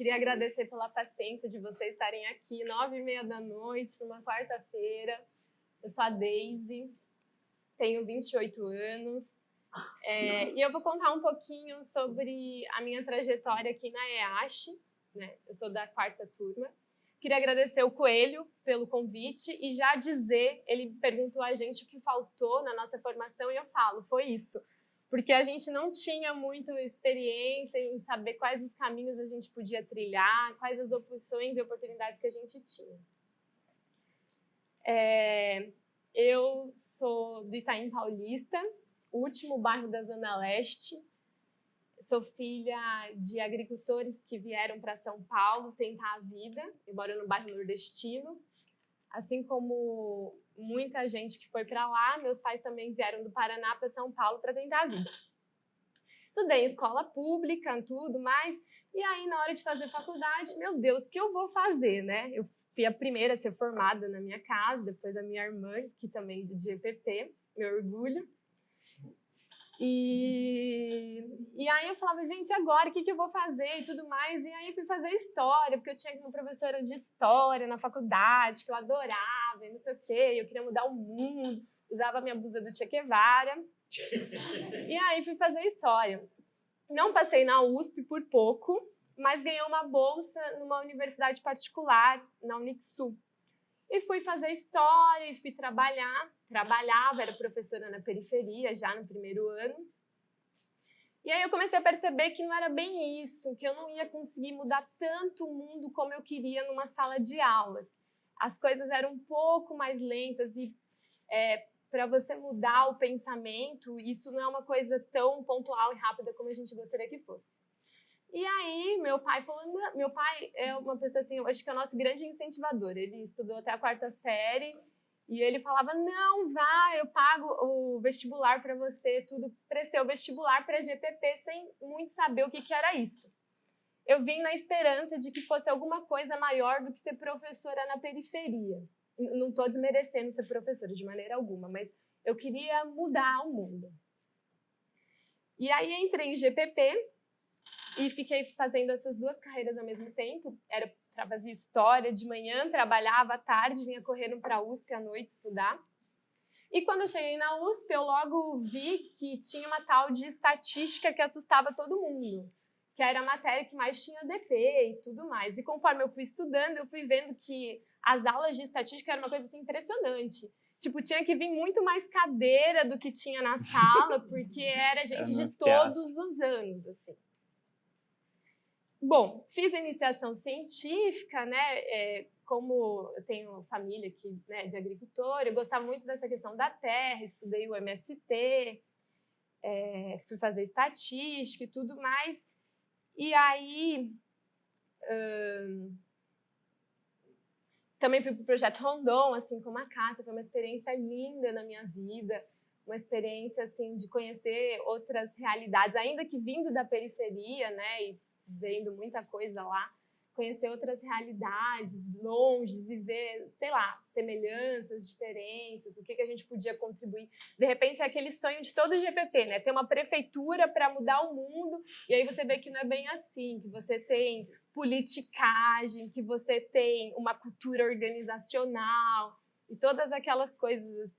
Queria agradecer pela paciência de vocês estarem aqui, 9h30 da noite, numa quarta-feira. Eu sou a Deise, tenho 28 anos. E eu vou contar um pouquinho sobre a minha trajetória aqui na EASH, né? Eu sou da 4ª turma. Queria agradecer o Coelho pelo convite e já dizer, ele perguntou a gente o que faltou na nossa formação e eu falo, foi isso. Porque a gente não tinha muita experiência em saber quais os caminhos a gente podia trilhar, quais as opções e oportunidades que a gente tinha. Eu sou do Itaim Paulista, o último bairro da Zona Leste. Sou filha de agricultores que vieram para São Paulo tentar a vida. Eu moro no bairro nordestino. Assim como muita gente que foi para lá, meus pais também vieram do Paraná para São Paulo para tentar a vida. Estudei em escola pública, tudo mais. E aí, na hora de fazer faculdade, meu Deus, o que eu vou fazer, né? Eu fui a primeira a ser formada na minha casa, depois a minha irmã, que também é do GPP, meu orgulho. E aí eu falava, gente, agora o que eu vou fazer e tudo mais? E aí eu fui fazer história, porque eu tinha uma professora de história na faculdade, que eu adorava, e não sei o quê, eu queria mudar o mundo, usava a minha blusa do Che Guevara. E aí fui fazer história. Não passei na USP por pouco, mas ganhei uma bolsa numa universidade particular, na Unixul. E fui fazer história, e fui trabalhar. Trabalhava, era professora na periferia, já no primeiro ano. E aí eu comecei a perceber que não era bem isso, que eu não ia conseguir mudar tanto o mundo como eu queria numa sala de aula. As coisas eram um pouco mais lentas e para você mudar o pensamento, isso não é uma coisa tão pontual e rápida como a gente gostaria que fosse. E aí, meu pai é uma pessoa assim, eu acho que é o nosso grande incentivador. Ele estudou até a 4ª série e ele falava, não, vá, eu pago o vestibular para você, tudo. Prestei o vestibular para GPP sem muito saber o que era isso. Eu vim na esperança de que fosse alguma coisa maior do que ser professora na periferia. Não estou desmerecendo ser professora de maneira alguma, mas eu queria mudar o mundo. E aí entrei em GPP, e fiquei fazendo essas duas carreiras ao mesmo tempo. Era para fazer história de manhã, trabalhava à tarde, vinha correndo para a USP à noite estudar. E quando eu cheguei na USP, eu logo vi que tinha uma tal de estatística que assustava todo mundo, que era a matéria que mais tinha DP e tudo mais. E conforme eu fui estudando, eu fui vendo que as aulas de estatística eram uma coisa assim, impressionante. Tipo, tinha que vir muito mais cadeira do que tinha na sala, porque era gente de todos os anos, assim. Bom, fiz a iniciação científica, né? Como eu tenho família aqui, né, de agricultor, eu gostava muito dessa questão da terra, estudei o MST, fui fazer estatística e tudo mais. E aí, também fui para o Projeto Rondon, assim como a Cássia, foi uma experiência linda na minha vida, uma experiência assim, de conhecer outras realidades, ainda que vindo da periferia, né? E vendo muita coisa lá, conhecer outras realidades, longe, e ver, sei lá, semelhanças, diferenças, o que a gente podia contribuir. De repente, é aquele sonho de todo GPP, né? Ter uma prefeitura para mudar o mundo, e aí você vê que não é bem assim, que você tem politicagem, que você tem uma cultura organizacional, e todas aquelas coisas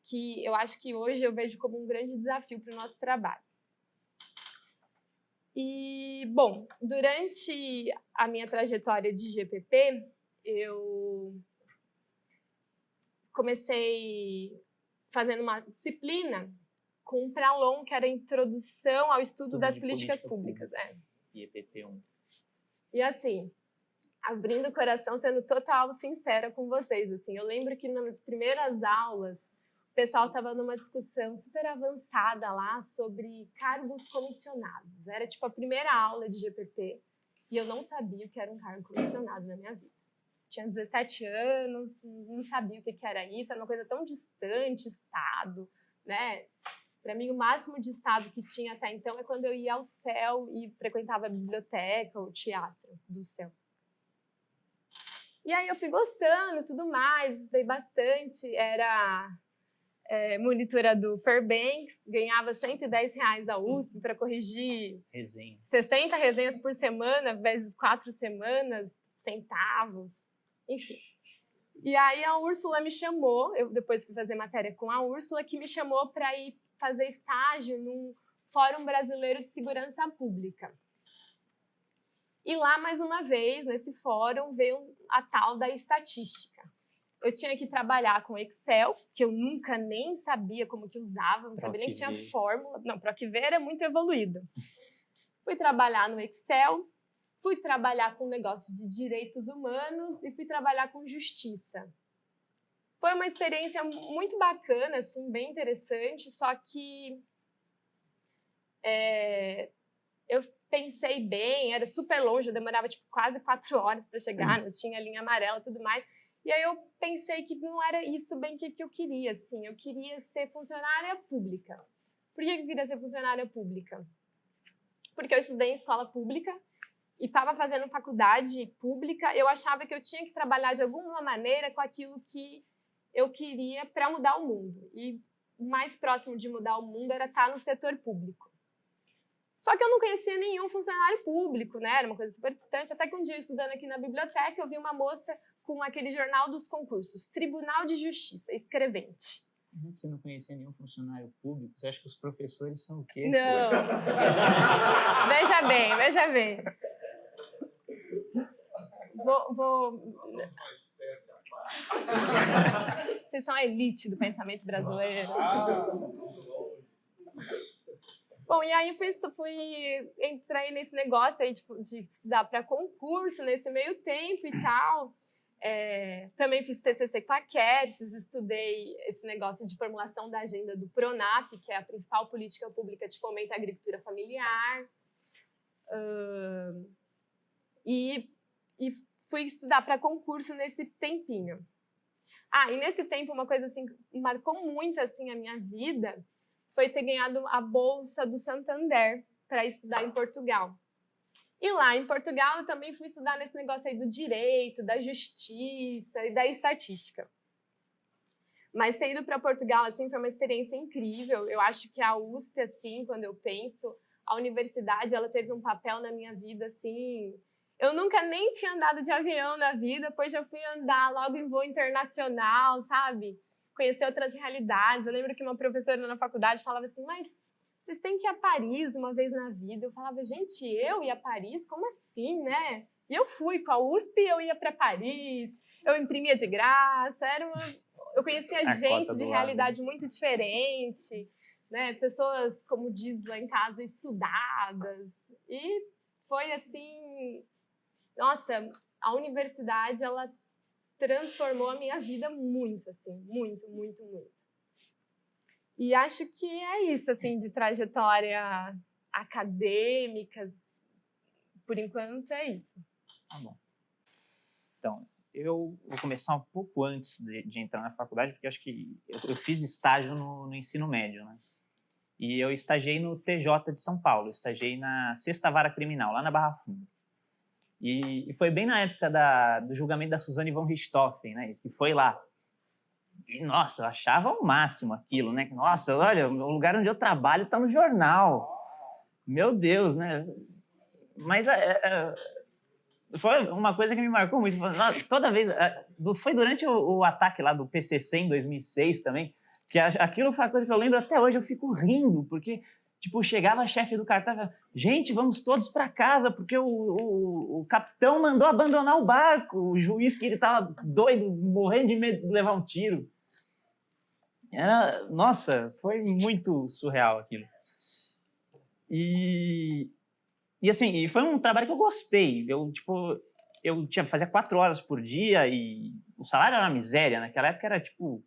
que eu acho que hoje eu vejo como um grande desafio para o nosso trabalho. E, bom, durante a minha trajetória de GPP, eu comecei fazendo uma disciplina com um pré-long, que era a Introdução ao Estudo das Políticas Públicas. IEPP1. E, assim, abrindo o coração, sendo total sincera com vocês, assim, eu lembro que nas primeiras aulas, o pessoal estava numa discussão super avançada lá sobre cargos comissionados. Era tipo a primeira aula de GPP e eu não sabia o que era um cargo comissionado na minha vida. Tinha 17 anos, não sabia o que era isso, era uma coisa tão distante, Estado, né? Para mim, o máximo de Estado que tinha até então é quando eu ia ao CEL e frequentava a biblioteca, o teatro do CEL. E aí eu fui gostando, tudo mais, estudei bastante, era monitora do Fairbanks, ganhava R$110 da USP para corrigir 60 resenhas por semana, vezes 4 semanas, centavos, enfim. E aí a Úrsula me chamou, eu depois fui fazer matéria com a Úrsula, que me chamou para ir fazer estágio num Fórum Brasileiro de Segurança Pública. E lá, mais uma vez, nesse fórum, veio a tal da estatística. Eu tinha que trabalhar com Excel, que eu nunca nem sabia como que usava, não sabia nem que tinha fórmula. Não, PROC-V era muito evoluído. Fui trabalhar no Excel, fui trabalhar com negócio de direitos humanos e fui trabalhar com justiça. Foi uma experiência muito bacana, assim, bem interessante, só que eu pensei bem, era super longe, eu demorava tipo, quase 4 horas para chegar, não tinha linha amarela e tudo mais. E aí eu pensei que não era isso bem que eu queria, assim. Eu queria ser funcionária pública. Por que eu queria ser funcionária pública? Porque eu estudei em escola pública e estava fazendo faculdade pública. Eu achava que eu tinha que trabalhar de alguma maneira com aquilo que eu queria para mudar o mundo. E o mais próximo de mudar o mundo era estar no setor público. Só que eu não conhecia nenhum funcionário público, né? Era uma coisa super distante. Até que um dia, estudando aqui na biblioteca, eu vi uma moça com aquele jornal dos concursos, Tribunal de Justiça, escrevente. Você não conhecia nenhum funcionário público? Você acha que os professores são o quê? Não. Veja bem, veja bem. Vocês são a elite do pensamento brasileiro. Bom, e aí entrei nesse negócio aí, tipo, de estudar para concurso nesse meio tempo e tal. Também fiz TCC com a Kertes, estudei esse negócio de formulação da agenda do PRONAF, que é a principal política pública de fomento à agricultura familiar. E fui estudar para concurso nesse tempinho. E nesse tempo, uma coisa assim que marcou muito assim, a minha vida foi ter ganhado a bolsa do Santander para estudar em Portugal. E lá em Portugal eu também fui estudar nesse negócio aí do direito, da justiça e da estatística. Mas ter ido para Portugal assim foi uma experiência incrível. Eu acho que a USP, assim, quando eu penso, a universidade, ela teve um papel na minha vida assim. Eu nunca nem tinha andado de avião na vida, depois já fui andar logo em voo internacional, sabe? Conhecer outras realidades. Eu lembro que uma professora na faculdade falava assim, mas vocês têm que ir a Paris uma vez na vida. Eu falava, gente, eu ir a Paris? Como assim, né? E eu fui com a USP, eu ia para Paris, eu imprimia de graça, eu conhecia gente de realidade muito diferente, né? Pessoas, como diz lá em casa, estudadas. E foi assim, nossa, a universidade, ela transformou a minha vida muito, assim, muito, muito, muito. E acho que é isso, assim, de trajetória acadêmica. Por enquanto, é isso. Tá bom. Então, eu vou começar um pouco antes de entrar na faculdade, porque acho que eu fiz estágio no ensino médio, né? E eu estagiei no TJ de São Paulo, estagiei na 6ª Vara Criminal, lá na Barra Funda. E foi bem na época do julgamento da Suzane von Richthofen, né? Que foi lá. E, nossa, eu achava o máximo aquilo, né? Nossa, olha, o lugar onde eu trabalho está no jornal. Meu Deus, né? Mas foi uma coisa que me marcou muito. Toda vez... Foi durante o ataque lá do PCC em 2006 também, que aquilo foi uma coisa que eu lembro até hoje, eu fico rindo, porque... Tipo, chegava a chefe do cartaz e falava, gente, vamos todos para casa, porque o capitão mandou abandonar o barco, o juiz que ele estava doido, morrendo de medo de levar um tiro. Nossa, foi muito surreal aquilo. E assim, foi um trabalho que eu gostei. Fazia 4 horas por dia e o salário era uma miséria. Naquela época era tipo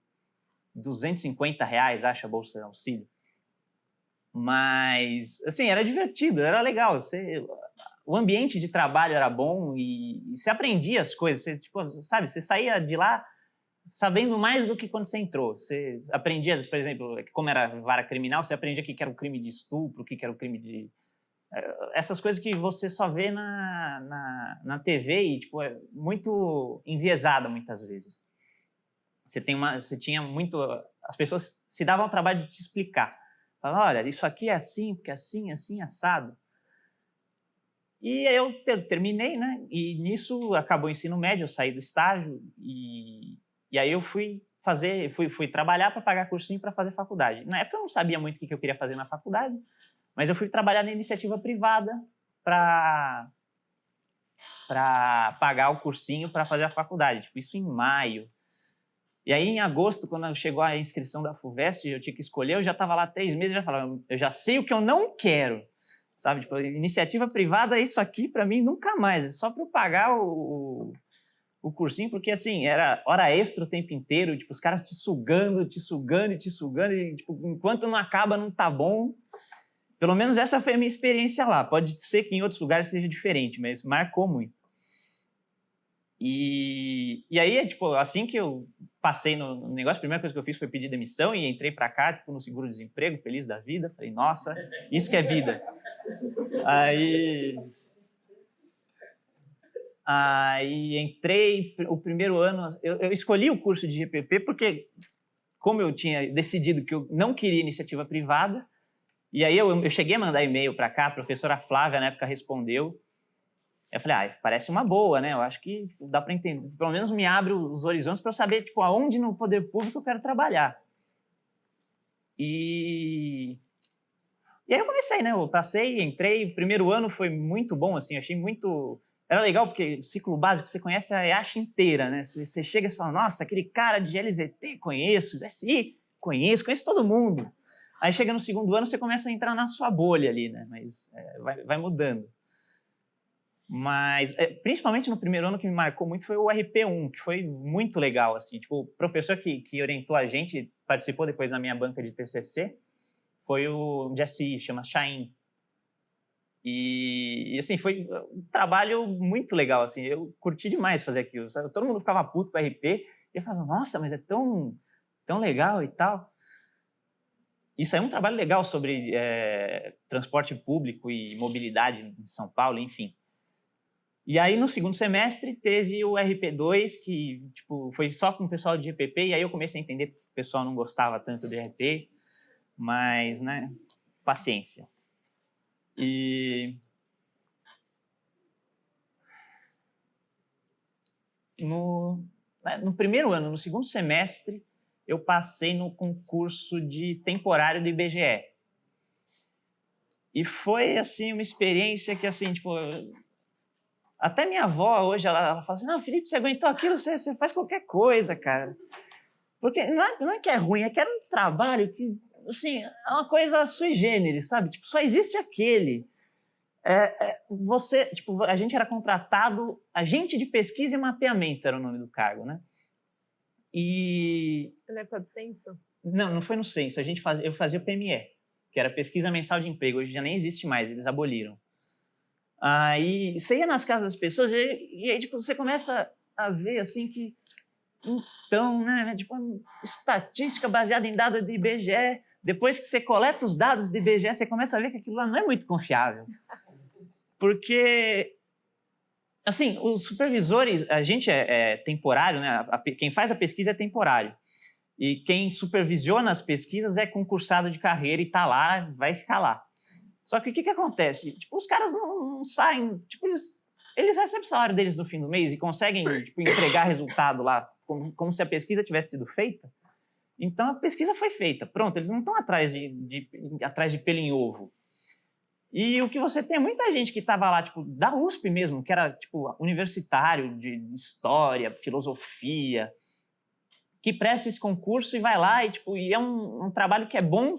R$250, acho, a bolsa de auxílio. Mas, assim, era divertido, era legal. O ambiente de trabalho era bom e você aprendia as coisas. Você saía de lá sabendo mais do que quando você entrou. Você aprendia, por exemplo, como era vara criminal, você aprendia o que era o crime de estupro, o que era o crime de... Essas coisas que você só vê na TV e, tipo, é muito enviesada muitas vezes. você tinha muito... As pessoas se davam o trabalho de te explicar. Falavam, olha, isso aqui é assim, porque assim, assim, assado. E aí eu terminei, né? E nisso acabou o ensino médio, eu saí do estágio e aí eu fui trabalhar para pagar cursinho para fazer faculdade. Na época eu não sabia muito o que eu queria fazer na faculdade, mas eu fui trabalhar na iniciativa privada para pagar o cursinho para fazer a faculdade. Tipo, isso em maio. E aí, em agosto, quando chegou a inscrição da FUVEST, eu tinha que escolher, eu já estava lá 3 meses, já falava, eu já sei o que eu não quero. Sabe, tipo, iniciativa privada, isso aqui, para mim, nunca mais. É só para eu pagar o cursinho, porque, assim, era hora extra o tempo inteiro, tipo, os caras te sugando, te sugando e te sugando, e, tipo, enquanto não acaba, não tá bom. Pelo menos essa foi a minha experiência lá. Pode ser que em outros lugares seja diferente, mas marcou muito. E aí, tipo, assim que eu passei no negócio, a primeira coisa que eu fiz foi pedir demissão e entrei para cá, tipo, no seguro-desemprego, feliz da vida. Falei, nossa, isso que é vida. Aí entrei, o primeiro ano, eu escolhi o curso de GPP porque, como eu tinha decidido que eu não queria iniciativa privada, e aí eu cheguei a mandar e-mail para cá, a professora Flávia, na época, respondeu. Eu falei, parece uma boa, né? Eu acho que dá para entender. Pelo menos me abre os horizontes para eu saber, tipo, aonde no poder público eu quero trabalhar. E aí eu comecei, né? Eu passei, entrei. O primeiro ano foi muito bom, assim. Achei muito... Era legal porque o ciclo básico você conhece a EASH inteira, né? Você chega e fala, nossa, aquele cara de LZT, conheço. SI, conheço todo mundo. Aí chega no segundo ano, você começa a entrar na sua bolha ali, né? Mas vai mudando. Mas, principalmente no primeiro ano, que me marcou muito foi o RP1, que foi muito legal, assim. Tipo, o professor que orientou a gente, participou depois na minha banca de TCC, foi o de SI, chama Chain. E, assim, foi um trabalho muito legal, assim. Eu curti demais fazer aquilo, sabe? Todo mundo ficava puto com o RP, e eu falava, nossa, mas é tão legal e tal. Isso é um trabalho legal sobre transporte público e mobilidade em São Paulo, enfim. E aí, no segundo semestre, teve o RP2, que tipo, foi só com o pessoal de GPP, e aí eu comecei a entender que o pessoal não gostava tanto de RP, mas, né, paciência. E no primeiro ano, no segundo semestre, eu passei no concurso de temporário do IBGE. E foi, assim, uma experiência que, assim, tipo... Até minha avó hoje, ela fala assim, não, Felipe, você aguentou aquilo, você faz qualquer coisa, cara. Porque não é que é ruim, é que era um trabalho que, assim, é uma coisa sui generis, sabe? Tipo, só existe aquele. Tipo, a gente era contratado, agente de pesquisa e mapeamento era o nome do cargo, né? E... Na época do censo? Não foi no censo, eu fazia o PME, que era Pesquisa Mensal de Emprego, hoje já nem existe mais, eles aboliram. Aí você ia nas casas das pessoas e aí tipo, você começa a ver assim que, então, né, tipo, estatística baseada em dados do IBGE, depois que você coleta os dados do IBGE, você começa a ver que aquilo lá não é muito confiável. Porque, assim, os supervisores, a gente é temporário, né, quem faz a pesquisa é temporário. E quem supervisiona as pesquisas é concursado de carreira e está lá, vai ficar lá. Só que o que acontece? Tipo, os caras não saem... Tipo, eles recebem o salário deles no fim do mês e conseguem tipo, entregar resultado lá, como se a pesquisa tivesse sido feita. Então, a pesquisa foi feita. Pronto, eles não estão atrás de pelo em ovo. E o que você tem é muita gente que estava lá, tipo, da USP mesmo, que era, tipo, universitário de história, filosofia, que presta esse concurso e vai lá e, tipo, e é um trabalho que é bom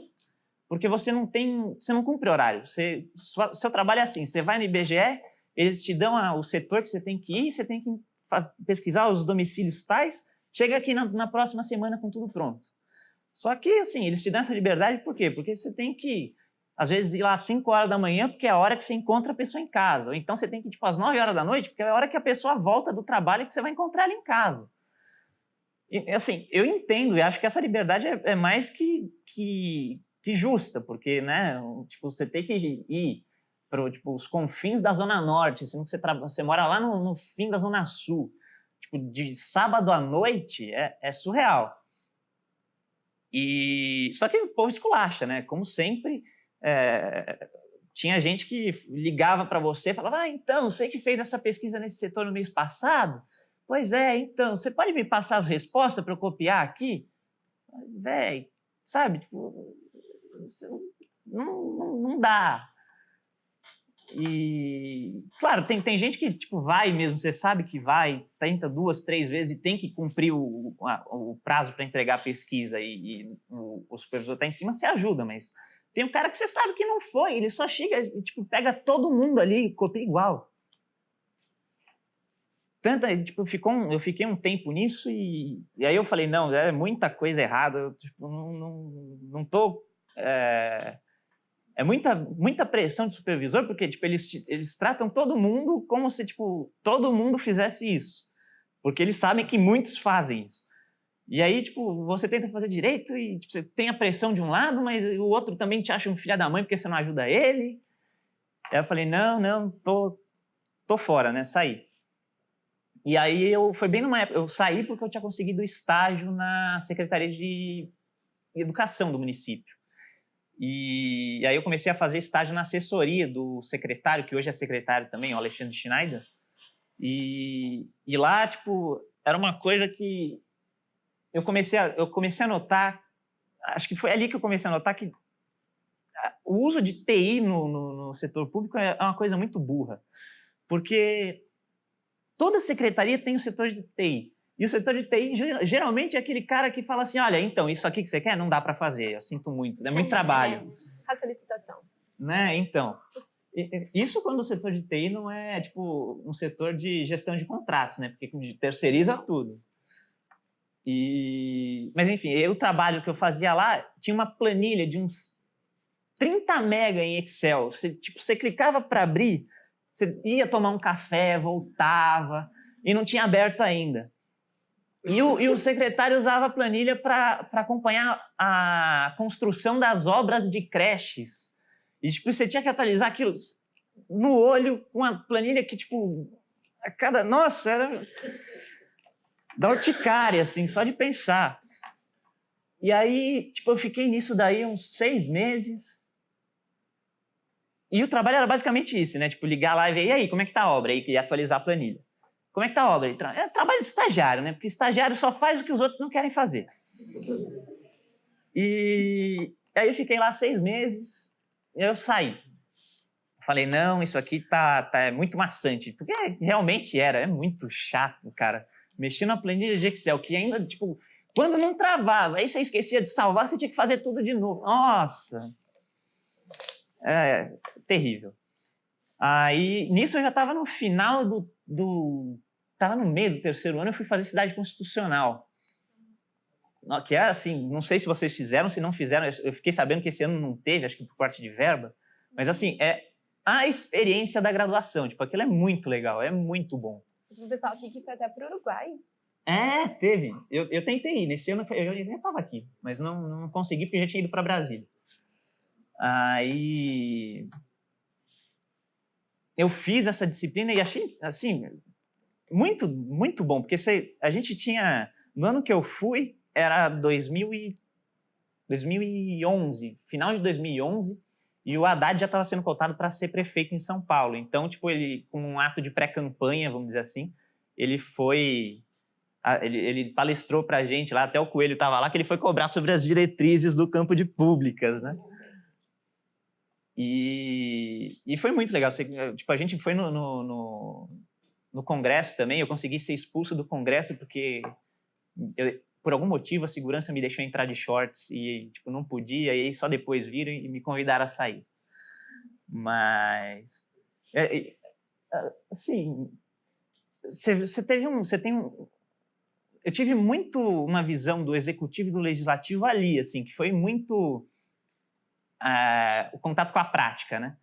porque você não cumpre horário. Seu trabalho é assim, você vai no IBGE, eles te dão o setor que você tem que ir, você tem que pesquisar os domicílios tais, chega aqui na próxima semana com tudo pronto. Só que, assim, eles te dão essa liberdade por quê? Porque você tem que, às vezes, ir lá às 5 horas da manhã, porque é a hora que você encontra a pessoa em casa. Ou então você tem que ir, tipo, às 9 horas da noite, porque é a hora que a pessoa volta do trabalho e que você vai encontrar ela em casa. E, assim, eu entendo e acho que essa liberdade é mais que justa, porque, né, tipo, você tem que ir para tipo, os confins da Zona Norte, sendo que você mora lá no fim da Zona Sul. tipo, de sábado à noite é surreal. Só que o povo esculacha, né? Como sempre, tinha gente que ligava para você e falava, então, você que fez essa pesquisa nesse setor no mês passado? Pois é, então, você pode me passar as respostas para eu copiar aqui? Véi, sabe, tipo, não dá. E, claro, tem gente que tipo, vai mesmo, você sabe que vai, tenta 2, 3 vezes e tem que cumprir o prazo para entregar a pesquisa e o supervisor está em cima, você ajuda, mas tem um cara que você sabe que não foi, ele só chega e tipo, pega todo mundo ali e copia igual. Tipo, eu fiquei um tempo nisso e aí eu falei, não, é muita coisa errada, eu tipo, não tô... É muita pressão de supervisor, porque tipo, eles tratam todo mundo como se tipo, todo mundo fizesse isso. Porque eles sabem que muitos fazem isso. E aí, tipo, você tenta fazer direito e tipo, você tem a pressão de um lado, mas o outro também te acha um filho da mãe porque você não ajuda ele. Aí eu falei, não, tô fora, né? Saí. E aí foi bem numa época, eu saí porque eu tinha conseguido estágio na Secretaria de Educação do município. E aí eu comecei a fazer estágio na assessoria do secretário, que hoje é secretário também, o Alexandre Schneider. E lá, tipo, era uma coisa que eu comecei a notar, acho que foi ali que eu comecei a notar que o uso de TI no setor público é uma coisa muito burra. Porque toda secretaria tem o setor de TI. E o setor de TI geralmente é aquele cara que fala assim, olha, então, isso aqui que você quer não dá para fazer, eu sinto muito, é muito trabalho. A solicitação. Né? Então, isso quando o setor de TI não é tipo um setor de gestão de contratos, né? Porque terceiriza tudo. Mas enfim, o trabalho que eu fazia lá tinha uma planilha de uns 30 mega em Excel. Você clicava para abrir, você ia tomar um café, voltava e não tinha aberto ainda. E o secretário usava a planilha para acompanhar a construção das obras de creches. E tipo, você tinha que atualizar aquilo no olho, com uma planilha que, tipo, a cada... Nossa, era... dá urticária, assim, só de pensar. E aí, tipo, eu fiquei nisso daí uns 6 meses. E o trabalho era basicamente isso, né? Tipo, ligar lá e ver, e aí, como é que tá a obra? E atualizar a planilha. Como é que tá a obra? É trabalho de estagiário, né? Porque estagiário só faz o que os outros não querem fazer. E aí eu fiquei lá 6 meses, e eu saí. Falei, não, isso aqui é muito maçante. Porque realmente é muito chato, cara. Mexer na planilha de Excel, que ainda, tipo, quando não travava, aí você esquecia de salvar, você tinha que fazer tudo de novo. Nossa! É terrível. Aí, nisso eu já estava no final estava no meio do 3º ano, eu fui fazer cidade constitucional. Que é assim, não sei se vocês fizeram, se não fizeram, eu fiquei sabendo que esse ano não teve, acho que por parte de verba, mas assim, é a experiência da graduação, tipo, aquilo é muito legal, é muito bom. O pessoal aqui que foi até para o Uruguai. Teve. Eu tentei ir, nesse ano eu já estava aqui, mas não consegui porque já tinha ido para Brasília. Aí eu fiz essa disciplina e achei, assim, muito, muito bom, porque a gente tinha, no ano que eu fui, era 2011, final de 2011, e o Haddad já estava sendo cotado para ser prefeito em São Paulo. Então, tipo, ele, com um ato de pré-campanha, vamos dizer assim, ele palestrou para a gente lá, até o Coelho estava lá, que ele foi cobrar sobre as diretrizes do campo de públicas, né? E foi muito legal. Tipo, a gente foi no Congresso também, eu consegui ser expulso do Congresso porque, por algum motivo, a segurança me deixou entrar de shorts e tipo, não podia, e aí só depois viram e me convidaram a sair. Mas, assim, eu tive muito uma visão do executivo e do legislativo ali, assim, que foi muito o contato com a prática, né?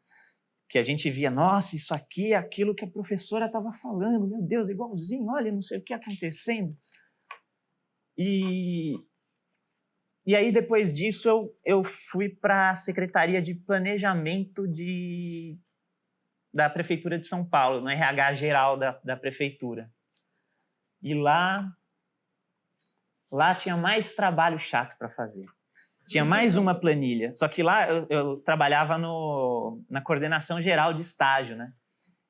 Que a gente via, nossa, isso aqui é aquilo que a professora estava falando, meu Deus, igualzinho, olha, não sei o que acontecendo. E aí, depois disso, eu fui para a Secretaria de Planejamento da Prefeitura de São Paulo, no RH geral da Prefeitura. E lá tinha mais trabalho chato para fazer. Tinha mais uma planilha. Só que lá eu trabalhava na coordenação geral de estágio, né?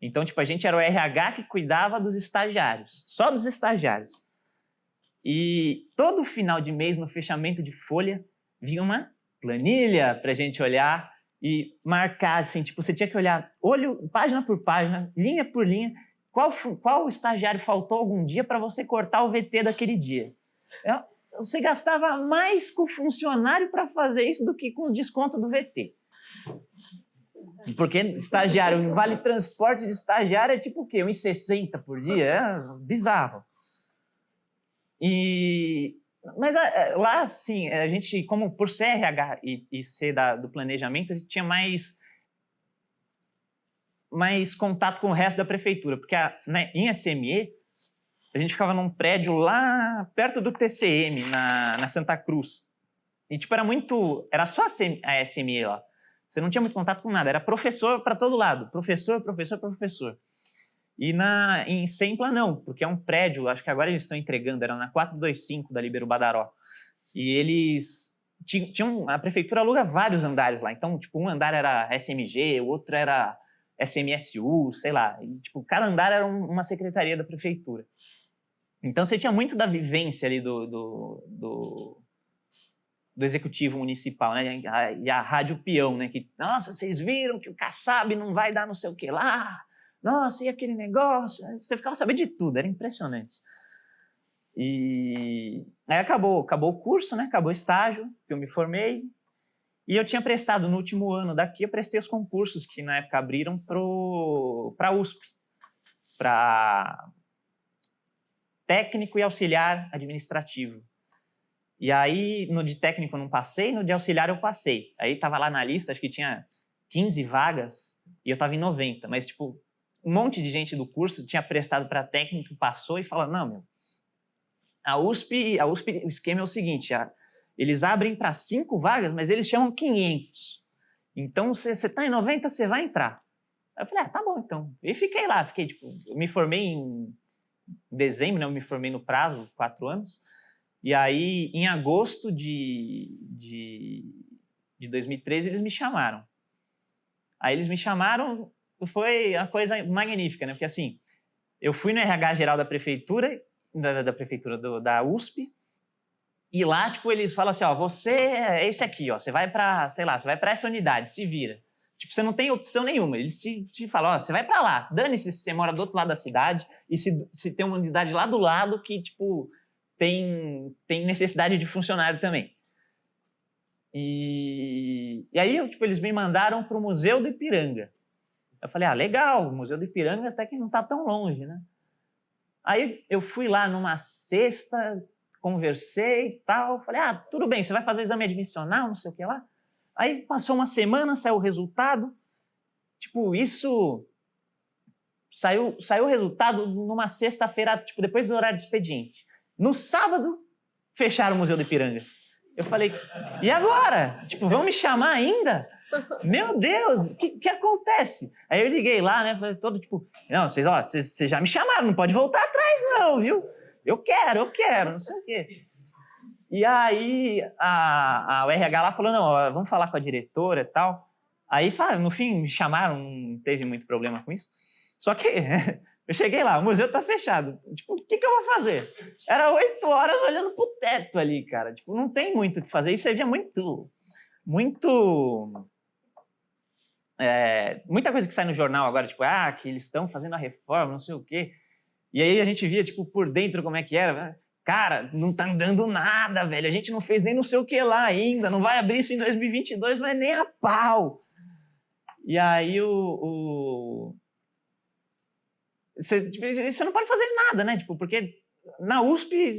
Então, tipo, a gente era o RH que cuidava dos estagiários, só dos estagiários. E todo final de mês, no fechamento de folha, vinha uma planilha para a gente olhar e marcar, assim, tipo, você tinha que olhar página por página, linha por linha, qual estagiário faltou algum dia para você cortar o VT daquele dia. Você gastava mais com o funcionário para fazer isso do que com o desconto do VT. Porque estagiário, vale transporte de estagiário é tipo o quê? 1,60 por dia? É bizarro. Mas lá, assim, a gente, como por ser RH e ser do planejamento, a gente tinha mais contato com o resto da prefeitura. Porque em SME, a gente ficava num prédio lá perto do TCM, na Santa Cruz. E, tipo, era só a SME lá. Você não tinha muito contato com nada. Era professor para todo lado. Professor. E em Sempla, não. Porque é um prédio, acho que agora eles estão entregando, era na 425 da Libero Badaró. E eles a prefeitura aluga vários andares lá. Então, tipo, um andar era SMG, o outro era SMSU, sei lá. E, tipo, cada andar era uma secretaria da prefeitura. Então, você tinha muito da vivência ali do executivo municipal, né? E a rádio peão, né? Que, nossa, vocês viram que o Kassab não vai dar não sei o que lá? Nossa, e aquele negócio? Você ficava sabendo de tudo, era impressionante. E aí acabou o curso, né? Acabou o estágio, que eu me formei. E eu tinha prestado no último ano daqui, eu prestei os concursos que na época abriram para a USP, para técnico e auxiliar administrativo. E aí, no de técnico eu não passei, no de auxiliar eu passei. Aí estava lá na lista, acho que tinha 15 vagas, e eu estava em 90. Mas, tipo, um monte de gente do curso tinha prestado para técnico, passou e falou, não, meu, a USP, o esquema é o seguinte, eles abrem para 5 vagas, mas eles chamam 500. Então, você está em 90, você vai entrar. Aí eu falei, tá bom, então. E fiquei lá, tipo, eu me formei em dezembro, né, eu me formei no prazo, 4 anos. E aí, em agosto de 2013, eles me chamaram. Aí eles me chamaram, foi uma coisa magnífica, né? Porque assim, eu fui no RH geral da prefeitura, da USP, e lá, tipo, eles falam assim, ó, você é esse aqui, ó, você vai para, sei lá, você vai para essa unidade, se vira. Tipo, você não tem opção nenhuma, eles te falam, ó, você vai para lá, dane-se se você mora do outro lado da cidade, e se tem uma unidade lá do lado que, tipo, tem necessidade de funcionário também. E aí, tipo, eles me mandaram para o Museu do Ipiranga. Eu falei, legal, o Museu do Ipiranga até que não está tão longe, né? Aí eu fui lá numa sexta, conversei e tal, falei, tudo bem, você vai fazer o exame admissional, não sei o que lá. Aí passou uma semana, saiu o resultado, tipo, isso... Saiu o resultado numa sexta-feira, tipo, depois do horário de expediente. No sábado, fecharam o Museu do Ipiranga. Eu falei, e agora? Tipo, vão me chamar ainda? Meu Deus, o que acontece? Aí eu liguei lá, né, falei todo tipo, não, vocês já me chamaram, não pode voltar atrás não, viu? Eu quero, não sei o quê. E aí o RH lá falou, não, vamos falar com a diretora e tal. Aí, no fim, me chamaram, não teve muito problema com isso. Só que eu cheguei lá, o museu tá fechado. Tipo, o que eu vou fazer? Era 8 horas olhando pro teto ali, cara. Tipo, não tem muito o que fazer. E você via muita coisa que sai no jornal agora, tipo, que eles estão fazendo a reforma, não sei o quê. E aí a gente via, tipo, por dentro como é que era. Cara, não tá dando nada, velho. A gente não fez nem não sei o que lá ainda. Não vai abrir isso em 2022, mas nem a pau. E aí você não pode fazer nada, né? Tipo, porque na USP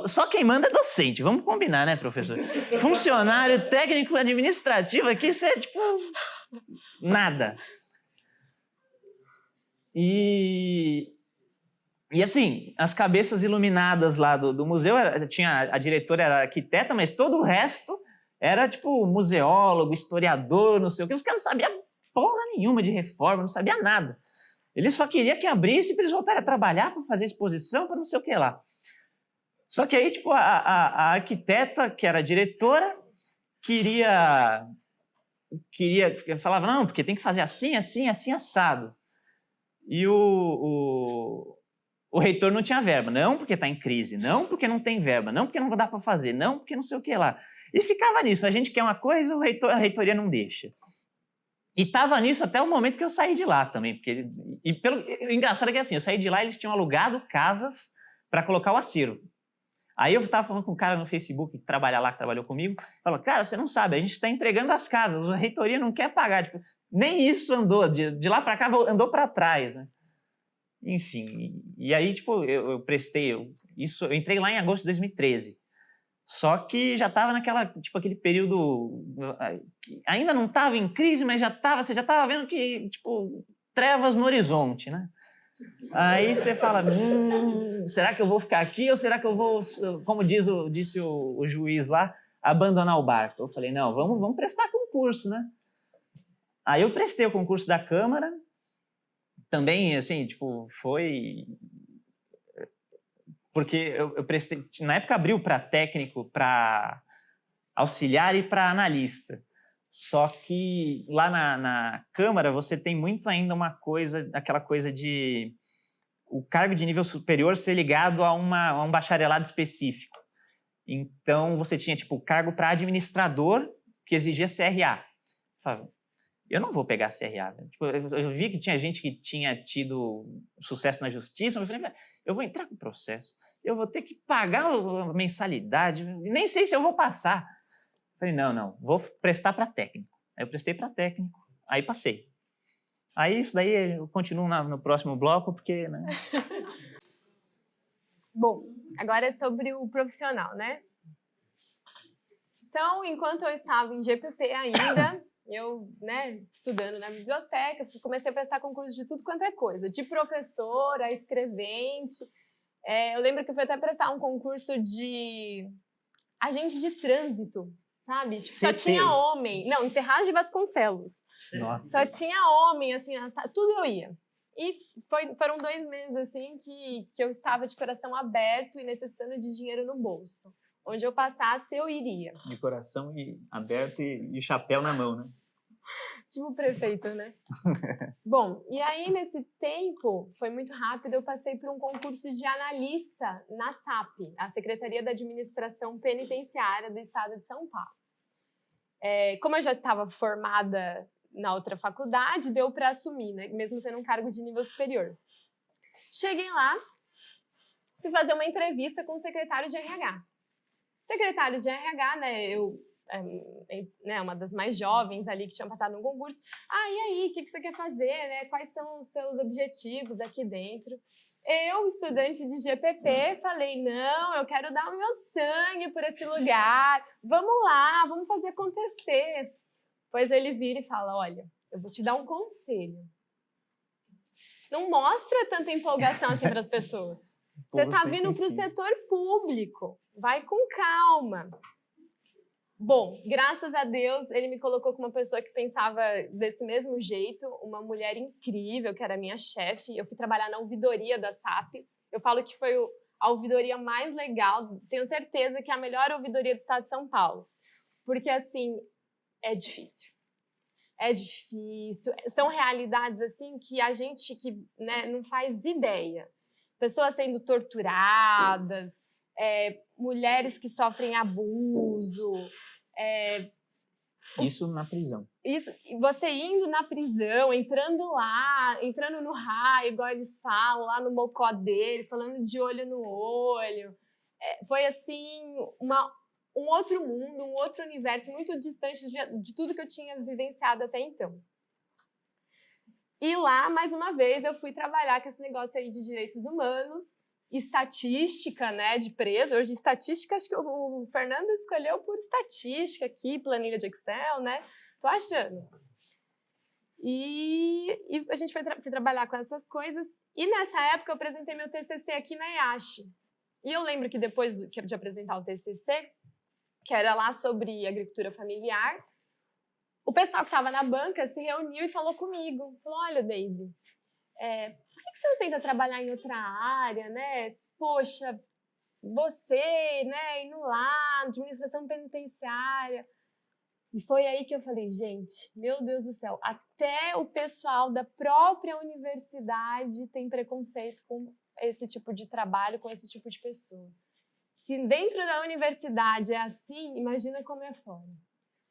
só quem manda é docente. Vamos combinar, né, professor? Funcionário técnico administrativo aqui, isso é tipo nada. E assim, as cabeças iluminadas lá do museu, a diretora era arquiteta, mas todo o resto era tipo museólogo, historiador, não sei o que. Os caras não sabiam porra nenhuma de reforma, não sabia nada. Ele só queria que abrisse para eles voltarem a trabalhar, para fazer exposição, para não sei o que lá. Só que aí, tipo, a arquiteta, que era a diretora, falava, não, porque tem que fazer assim, assim, assim, assado. E o reitor não tinha verba. Não porque está em crise, não porque não tem verba, não porque não dá para fazer, não porque não sei o que lá. E ficava nisso. A gente quer uma coisa, a reitoria não deixa. E estava nisso até o momento que eu saí de lá também. O engraçado é que assim, eu saí de lá e eles tinham alugado casas para colocar o acervo. Aí eu estava falando com um cara no Facebook que trabalha lá, que trabalhou comigo, falou, cara, você não sabe, a gente está entregando as casas, a reitoria não quer pagar. Tipo, nem isso andou, de lá para cá andou para trás, né? Enfim, e aí, tipo, eu prestei, eu entrei lá em agosto de 2013. Só que já estava aquele período, que ainda não estava em crise, mas você já estava vendo que, tipo, trevas no horizonte, né? Aí você fala, será que eu vou ficar aqui ou será que eu vou, como disse o juiz lá, abandonar o barco? Eu falei, não, vamos prestar concurso, né? Aí eu prestei o concurso da Câmara, também, assim, tipo, foi... Porque eu prestei... Na época abriu para técnico, para auxiliar e para analista. Só que lá na Câmara você tem muito ainda aquela coisa de o cargo de nível superior ser ligado a um bacharelado específico. Então você tinha tipo cargo para administrador que exigia CRA. Eu não vou pegar CRA. Né? Tipo, eu vi que tinha gente que tinha tido sucesso na justiça, mas eu falei, eu vou entrar com processo, eu vou ter que pagar a mensalidade, nem sei se eu vou passar. Eu falei, não, vou prestar para técnico. Aí eu prestei para técnico, aí passei. Aí isso daí eu continuo no próximo bloco, porque... Né? Bom, agora é sobre o profissional, né? Então, enquanto eu estava em GPP ainda, eu, né, estudando na biblioteca, comecei a prestar concurso de tudo quanto é coisa, de professora, escrevente. Eu lembro que eu fui até prestar um concurso de agente de trânsito, sabe? Tipo, só tinha homem. Não, em Ferraz de Vasconcelos. Nossa. Só tinha homem, assim, tudo eu ia. E foram 2 meses, assim, que eu estava de coração aberto e necessitando de dinheiro no bolso. Onde eu passasse, eu iria. De coração aberto e chapéu na mão, né? Tipo o prefeito, né? Bom, e aí nesse tempo, foi muito rápido, eu passei por um concurso de analista na SAP, a Secretaria da Administração Penitenciária do Estado de São Paulo. Como eu já estava formada na outra faculdade, deu para assumir, né? Mesmo sendo um cargo de nível superior. Cheguei lá, fui fazer uma entrevista com o secretário de RH. Secretário de RH, né, uma das mais jovens ali que tinham passado no concurso. E aí, o que você quer fazer, né? Quais são os seus objetivos aqui dentro? Eu, estudante de GPP, falei, não, eu quero dar o meu sangue por esse lugar. Vamos lá, vamos fazer acontecer. Pois ele vira e fala, olha, eu vou te dar um conselho. Não mostra tanta empolgação assim para as pessoas. Você está vindo para o setor público. Vai com calma. Bom, graças a Deus, ele me colocou com uma pessoa que pensava desse mesmo jeito, uma mulher incrível, que era minha chefe. Eu fui trabalhar na ouvidoria da SAP. Eu falo que foi a ouvidoria mais legal. Tenho certeza que é a melhor ouvidoria do estado de São Paulo. Porque, assim, é difícil. É difícil. São realidades, assim, que a gente né, não faz ideia. Pessoas sendo torturadas, mulheres que sofrem abuso. Isso na prisão. Isso, você indo na prisão, entrando lá, entrando no raio, igual eles falam, lá no mocó deles, falando de olho no olho. Foi, assim, um outro mundo, um outro universo, muito distante de tudo que eu tinha vivenciado até então. E lá, mais uma vez, eu fui trabalhar com esse negócio aí de direitos humanos, estatística, né, de preso. Hoje, estatística, acho que o Fernando escolheu por estatística aqui, planilha de Excel, né? Tô achando. E a gente foi trabalhar com essas coisas. E nessa época, eu apresentei meu TCC aqui na IACHE. E eu lembro que depois de apresentar o TCC, que era lá sobre agricultura familiar, o pessoal que estava na banca se reuniu e falou comigo. Falou, olha, Daisy, por que você não tenta trabalhar em outra área, né? Poxa, você, né, indo lá, administração penitenciária. E foi aí que eu falei, gente, meu Deus do céu, até o pessoal da própria universidade tem preconceito com esse tipo de trabalho, com esse tipo de pessoa. Se dentro da universidade é assim, imagina como é fora.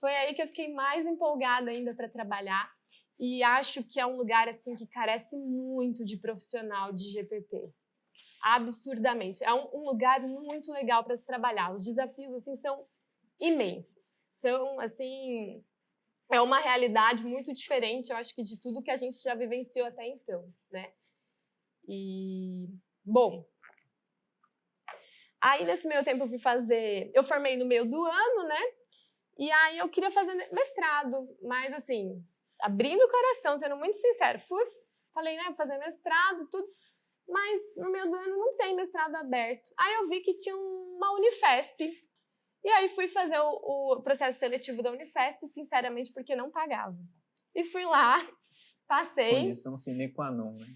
Foi aí que eu fiquei mais empolgada ainda para trabalhar e acho que é um lugar assim que carece muito de profissional de GPP. Absurdamente. É um lugar muito legal para se trabalhar. Os desafios assim são imensos. São assim, é uma realidade muito diferente, eu acho que de tudo que a gente já vivenciou até então, né? E bom, aí nesse meio tempo eu formei no meio do ano, né? E aí eu queria fazer mestrado, mas assim, abrindo o coração, sendo muito sincero, falei, né, fazer mestrado, tudo, mas no meio do ano não tem mestrado aberto. Aí eu vi que tinha uma Unifesp, e aí fui fazer o processo seletivo da Unifesp, sinceramente, porque não pagava. E fui lá, passei. Condição sine qua non, né?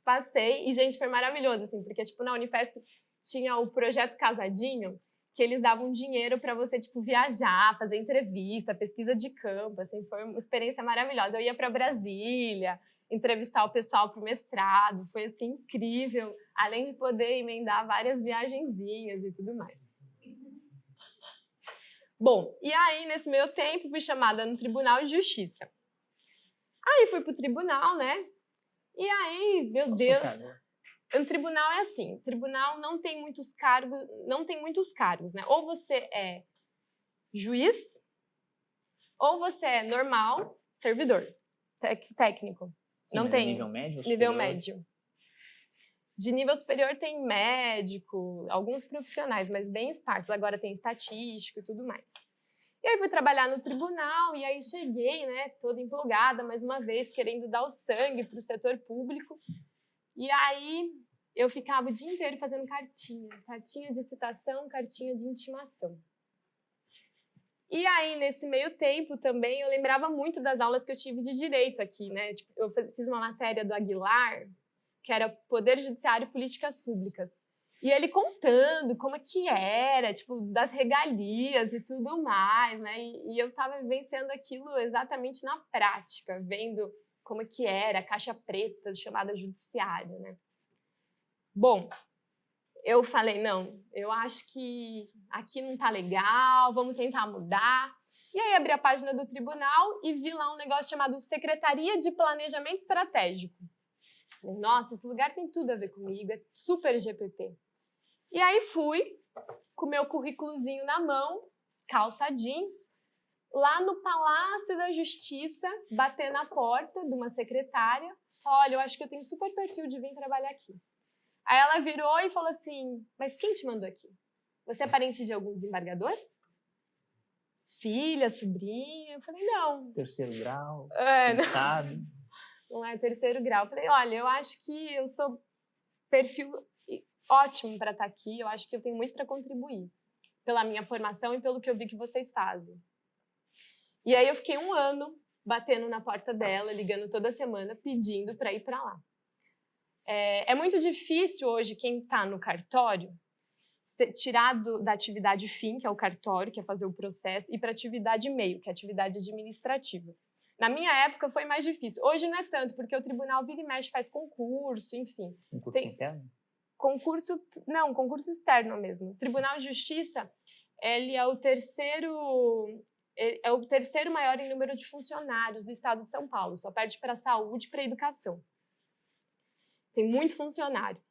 Passei, e gente, foi maravilhoso, assim, porque tipo, na Unifesp tinha o projeto Casadinho, que eles davam dinheiro para você, tipo, viajar, fazer entrevista, pesquisa de campo, assim, foi uma experiência maravilhosa. Eu ia para Brasília, entrevistar o pessoal para o mestrado, foi, assim, incrível, além de poder emendar várias viagenzinhas e tudo mais. Bom, e aí, nesse meio tempo, fui chamada no Tribunal de Justiça. Aí fui pro tribunal, né? E aí, meu Deus... O tribunal é assim, o tribunal não tem muitos cargos, né? Ou você é juiz, ou você é normal, servidor, técnico. Sim, não tem nível médio? Nível médio. De nível superior tem médico, alguns profissionais, mas bem esparsos. Agora tem estatístico e tudo mais. E aí fui trabalhar no tribunal, e aí cheguei, né, toda empolgada, mais uma vez, querendo dar o sangue para o setor público. E aí eu ficava o dia inteiro fazendo cartinha de citação, cartinha de intimação. E aí, nesse meio tempo também, eu lembrava muito das aulas que eu tive de direito aqui, né? Tipo, eu fiz uma matéria do Aguilar, que era Poder Judiciário e Políticas Públicas. E ele contando como é que era, tipo, das regalias e tudo mais, né? E eu estava vivenciando aquilo exatamente na prática, vendo como é que era a caixa preta chamada judiciário, né? Bom, eu falei, não, eu acho que aqui não tá legal, vamos tentar mudar. E aí abri a página do tribunal e vi lá um negócio chamado Secretaria de Planejamento Estratégico. Nossa, esse lugar tem tudo a ver comigo, é super GPP. E aí fui, com meu currículozinho na mão, calça jeans, lá no Palácio da Justiça, bater na porta de uma secretária, falar, olha, eu acho que eu tenho super perfil de vir trabalhar aqui. Aí ela virou e falou assim, mas quem te mandou aqui? Você é parente de algum desembargador? Filha, sobrinha? Eu falei, não. Terceiro grau, não, sabe? Não é terceiro grau. Eu falei, olha, eu acho que eu sou perfil ótimo para estar aqui, eu acho que eu tenho muito para contribuir, pela minha formação e pelo que eu vi que vocês fazem. E aí eu fiquei 1 ano batendo na porta dela, ligando toda semana, pedindo para ir para lá. É muito difícil hoje quem está no cartório tirar da atividade fim, que é o cartório, que é fazer o processo, e para a atividade meio, que é a atividade administrativa. Na minha época foi mais difícil. Hoje não é tanto, porque o tribunal vira e mexe, faz concurso, enfim. Concurso interno? Concurso externo mesmo. O Tribunal de Justiça, ele é o terceiro maior em número de funcionários do estado de São Paulo, só perde para a saúde e para a educação. Tem muito funcionário.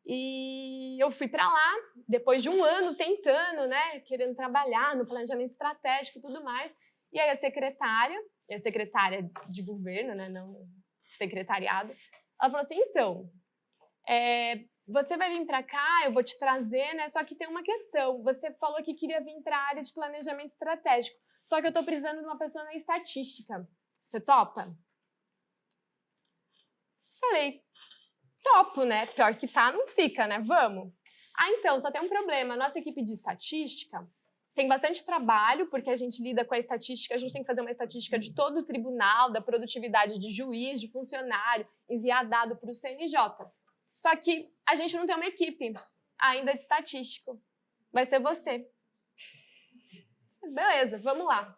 E eu fui para lá, depois de 1 ano tentando, né, querendo trabalhar no planejamento estratégico e tudo mais. E aí a secretária de governo, né, não secretariado, ela falou assim, então, você vai vir para cá, eu vou te trazer, né, só que tem uma questão, você falou que queria vir para a área de planejamento estratégico, só que eu estou precisando de uma pessoa na estatística. Você topa? Falei, topo, né? Pior que tá, não fica, né? Vamos. Ah, então, só tem um problema. Nossa equipe de estatística, tem bastante trabalho, porque a gente lida com a estatística, a gente tem que fazer uma estatística de todo o tribunal, da produtividade de juiz, de funcionário, enviar dado para o CNJ. Só que a gente não tem uma equipe ainda de estatístico. Vai ser você. Beleza, vamos lá.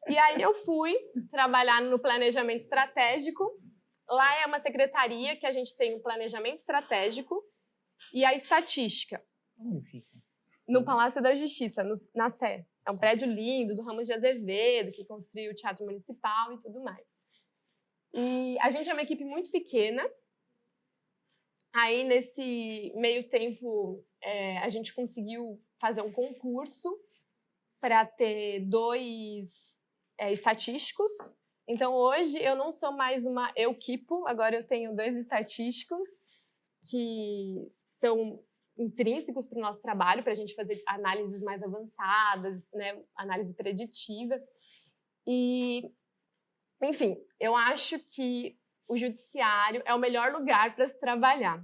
E aí eu fui trabalhar no planejamento estratégico. Lá é uma secretaria que a gente tem o planejamento estratégico e a estatística. Onde fica? No Palácio da Justiça, na Sé. É um prédio lindo, do Ramos de Azevedo, que construiu o Teatro Municipal e tudo mais. E a gente é uma equipe muito pequena. Aí, nesse meio tempo, a gente conseguiu fazer um concurso para ter 2 estatísticos. Então, hoje, eu não sou mais uma equipo, agora eu tenho 2 estatísticos que são intrínsecos para o nosso trabalho, para a gente fazer análises mais avançadas, né, análise preditiva. E, enfim, eu acho que o judiciário é o melhor lugar para se trabalhar,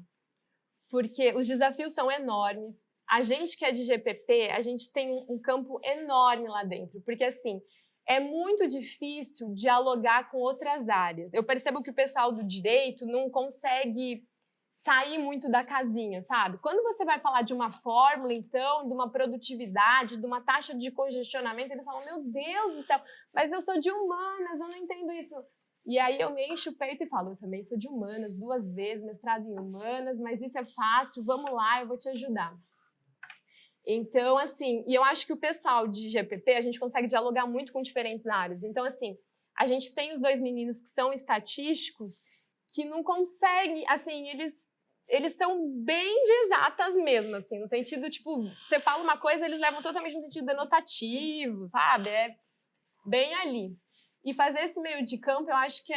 porque os desafios são enormes. A gente que é de GPP, a gente tem um campo enorme lá dentro, porque, assim, é muito difícil dialogar com outras áreas. Eu percebo que o pessoal do direito não consegue sair muito da casinha, sabe? Quando você vai falar de uma fórmula, então, de uma produtividade, de uma taxa de congestionamento, eles falam, meu Deus do céu, mas eu sou de humanas, eu não entendo isso. E aí eu me encho o peito e falo, eu também sou de humanas, 2 vezes, mestrado em humanas, mas isso é fácil, vamos lá, eu vou te ajudar. Então, assim, e eu acho que o pessoal de GPP, a gente consegue dialogar muito com diferentes áreas. Então, assim, a gente tem os 2 meninos que são estatísticos, que não conseguem, assim, eles são bem de exatas mesmo, assim, no sentido, tipo, você fala uma coisa, eles levam totalmente no sentido denotativo, sabe? É bem ali. E fazer esse meio de campo, eu acho que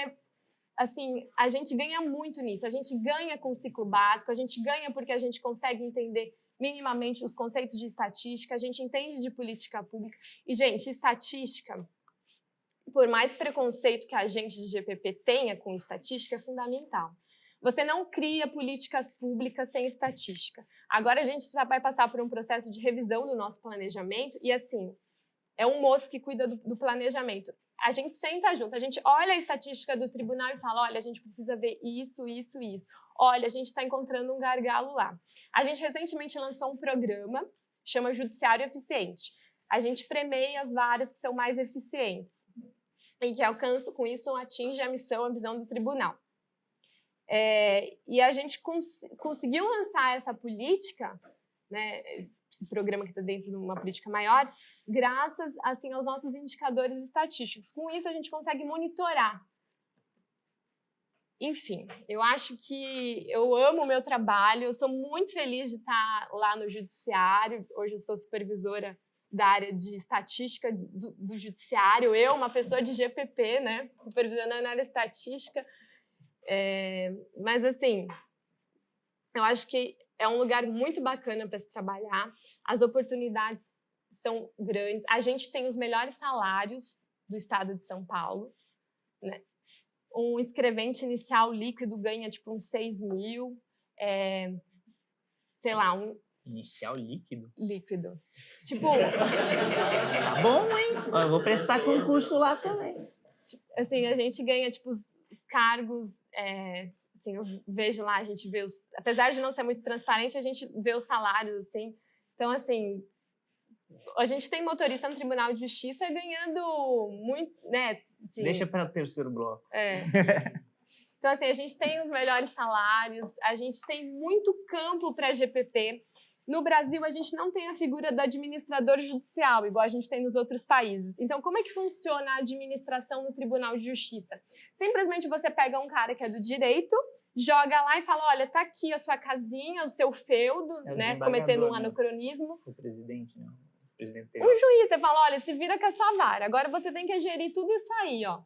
assim, a gente ganha muito nisso. A gente ganha com o ciclo básico, a gente ganha porque a gente consegue entender minimamente os conceitos de estatística, a gente entende de política pública. E, gente, estatística, por mais preconceito que a gente de GPP tenha com estatística, é fundamental. Você não cria políticas públicas sem estatística. Agora a gente já vai passar por um processo de revisão do nosso planejamento e, assim, é um moço que cuida do planejamento. A gente senta junto, a gente olha a estatística do tribunal e fala, olha, a gente precisa ver isso, isso, isso. Olha, a gente está encontrando um gargalo lá. A gente recentemente lançou um programa, chama Judiciário Eficiente. A gente premia as varas que são mais eficientes e que alcançam, com isso, atinge a missão, a visão do tribunal. E a gente conseguiu lançar essa política, né, esse programa que está dentro de uma política maior, graças assim, aos nossos indicadores estatísticos. Com isso, a gente consegue monitorar. Enfim, eu acho que eu amo o meu trabalho, eu sou muito feliz de estar lá no judiciário. Hoje eu sou supervisora da área de estatística do judiciário. Eu, uma pessoa de GPP, né, supervisionando na área estatística. Mas, assim, eu acho que é um lugar muito bacana para se trabalhar. As oportunidades são grandes. A gente tem os melhores salários do estado de São Paulo, né? Um escrevente inicial líquido ganha, tipo, uns 6 mil. Sei lá, Inicial líquido? Líquido. Tipo... Tá bom, hein? Eu vou prestar concurso lá também. Assim, a gente ganha, tipo, os cargos... assim, eu vejo lá, a gente vê apesar de não ser muito transparente, a gente vê os salários, assim. Então, assim, a gente tem motorista no Tribunal de Justiça ganhando muito, né? Assim, deixa para o terceiro bloco. Então, assim, a gente tem os melhores salários, a gente tem muito campo para GPP. No Brasil, a gente não tem a figura do administrador judicial, igual a gente tem nos outros países. Então, como é que funciona a administração no Tribunal de Justiça? Simplesmente você pega um cara que é do direito, joga lá e fala, olha, tá aqui a sua casinha, o seu feudo, né, cometendo um anacronismo. O presidente, não. O presidente um juiz, você fala, olha, se vira com a sua vara, agora você tem que gerir tudo isso aí, ó.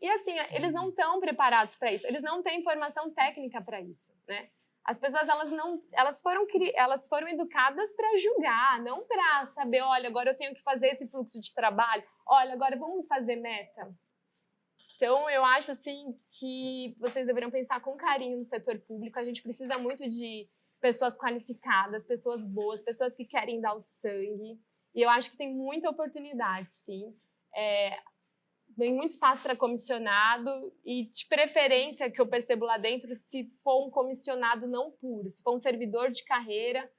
E assim, eles não estão preparados para isso, eles não têm formação técnica para isso, né? As pessoas, elas foram educadas para julgar, não para saber, olha, agora eu tenho que fazer esse fluxo de trabalho, olha, agora vamos fazer meta. Então, eu acho, assim, que vocês deveriam pensar com carinho no setor público. A gente precisa muito de pessoas qualificadas, pessoas boas, pessoas que querem dar o sangue. E eu acho que tem muita oportunidade, sim. Tem muito espaço para comissionado e, de preferência, que eu percebo lá dentro, se for um comissionado não puro, se for um servidor de carreira,